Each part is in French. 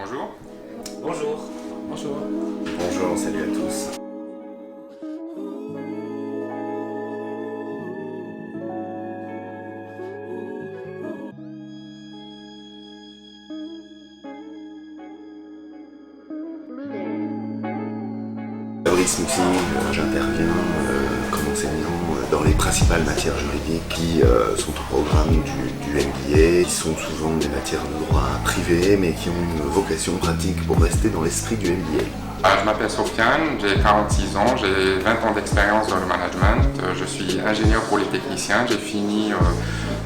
Bonjour. Bonjour. Bonjour. Bonjour, salut à tous. Fabrice Mussing, j'interviens comme enseignant dans les principales matières juridiques qui sont au programme du MBA, qui sont souvent des matières de droit privé mais qui ont une vocation pratique pour rester dans l'esprit du MBA. Je m'appelle Sofiane, j'ai 46 ans, j'ai 20 ans d'expérience dans le management. Je suis ingénieur polytechnicien, j'ai fini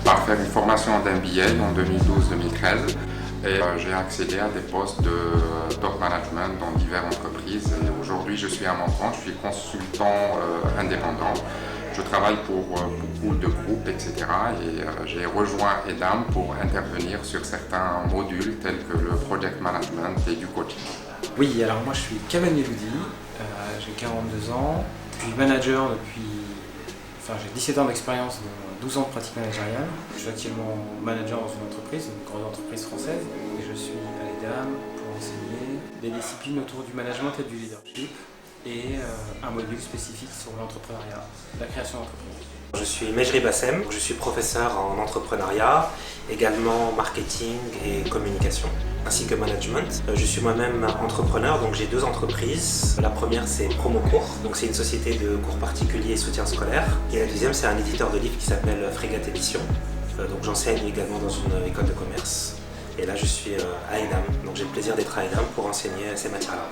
par faire une formation d'MBA en 2012-2013 et j'ai accédé à des postes de top management dans diverses entreprises. Et aujourd'hui, je suis à mon compte, je suis consultant indépendant. Je travaille pour beaucoup de groupes, etc. Et j'ai rejoint EDAM pour intervenir sur certains modules tels que le project management et du coaching. Oui, alors moi je suis Kamal Neloudi, j'ai 42 ans, je suis manager j'ai 17 ans d'expérience, dont 12 ans de pratique managériale. Je suis actuellement manager dans une grande entreprise française, et je suis à l'EDAM pour enseigner des disciplines autour du management et du leadership, et un module spécifique sur l'entrepreneuriat, la création d'entreprise. Je suis Mejri Bassem, je suis professeur en entrepreneuriat, également marketing et communication, ainsi que management. Je suis moi-même entrepreneur, donc j'ai 2 entreprises. La première c'est Promocours, donc c'est une société de cours particuliers et soutien scolaire. Et la deuxième c'est un éditeur de livres qui s'appelle Frégate Édition. Donc j'enseigne également dans une école de commerce. Et là je suis à EDAM, donc j'ai le plaisir d'être à EDAM pour enseigner ces matières-là.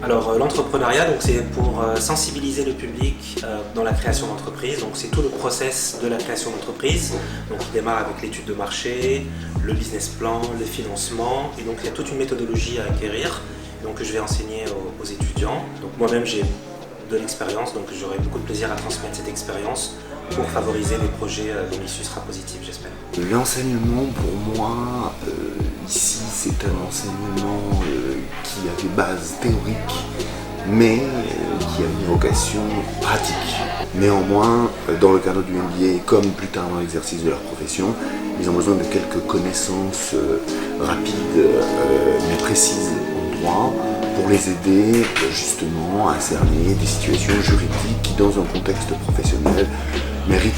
Alors l'entrepreneuriat, c'est pour sensibiliser le public dans la création d'entreprise. Donc c'est tout le process de la création d'entreprise. Donc on démarre avec l'étude de marché, le business plan, le financement. Et donc il y a toute une méthodologie à acquérir. Donc que je vais enseigner aux étudiants. Donc moi-même j'ai de l'expérience, donc j'aurai beaucoup de plaisir à transmettre cette expérience pour favoriser des projets dont l'issue sera positive, j'espère. L'enseignement pour moi, ici c'est un enseignement qui a des bases théoriques mais qui a une vocation pratique. Néanmoins, dans le cadre du MBA, comme plus tard dans l'exercice de leur profession, ils ont besoin de quelques connaissances rapides mais précises en droit pour les aider justement à cerner des situations juridiques qui, dans un contexte professionnel, méritent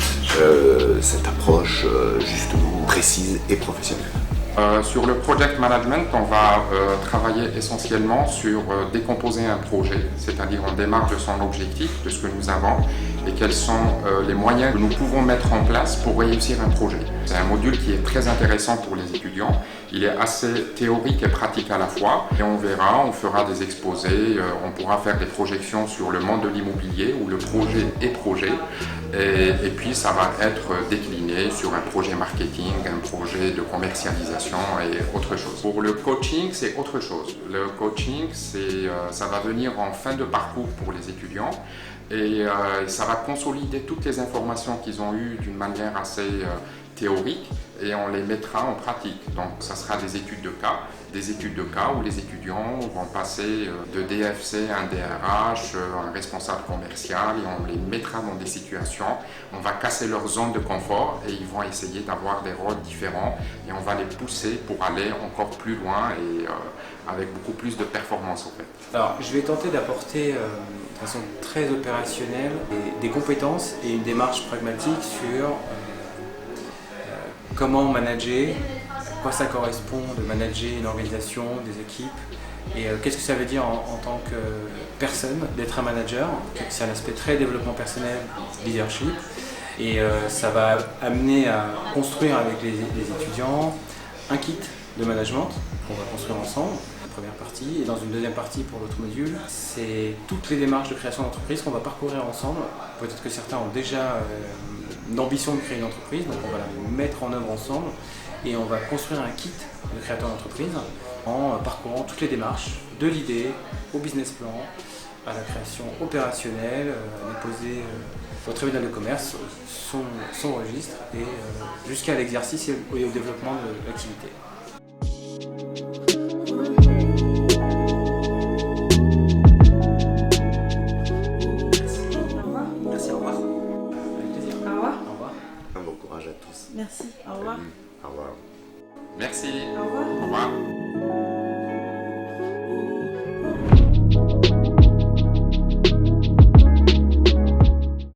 cette approche justement précise et professionnelle. Sur le project management, on va travailler essentiellement sur décomposer un projet, c'est-à-dire on démarre de son objectif, de ce que nous avons et quels sont les moyens que nous pouvons mettre en place pour réussir un projet. C'est un module qui est très intéressant pour les étudiants, il est assez théorique et pratique à la fois et on verra, on fera des exposés, on pourra faire des projections sur le monde de l'immobilier où le projet est projet et puis ça va être décliné sur un projet marketing, un projet de commercialisation et autre chose. Pour le coaching, c'est autre chose. Le coaching, ça va venir en fin de parcours pour les étudiants et ça va consolider toutes les informations qu'ils ont eues d'une manière assez théorique et on les mettra en pratique. Donc ça sera des études de cas où les étudiants vont passer de DFC à un DRH, un responsable commercial et on les mettra dans des situations, on va casser leur zone de confort et ils vont essayer d'avoir des rôles différents et on va les pousser pour aller encore plus loin et avec beaucoup plus de performance en fait. Alors je vais tenter d'apporter de façon très opérationnelle des compétences et une démarche pragmatique sur comment manager, à quoi ça correspond de manager une organisation, des équipes et qu'est-ce que ça veut dire en tant que personne d'être un manager. C'est un aspect très développement personnel, leadership et ça va amener à construire avec les étudiants un kit de management qu'on va construire ensemble, la première partie, et dans une deuxième partie pour l'autre module, c'est toutes les démarches de création d'entreprise qu'on va parcourir ensemble. Peut-être que certains ont déjà une ambition de créer une entreprise, donc on va la mettre en œuvre ensemble et on va construire un kit de créateur d'entreprise en parcourant toutes les démarches, de l'idée au business plan, à la création opérationnelle, à déposer au tribunal de commerce son registre et jusqu'à l'exercice et au développement de l'activité. Merci, au revoir. Avec plaisir. Au revoir. Au revoir. Un bon courage à tous. Merci. Au revoir. Salut. Au revoir. Merci. Au revoir.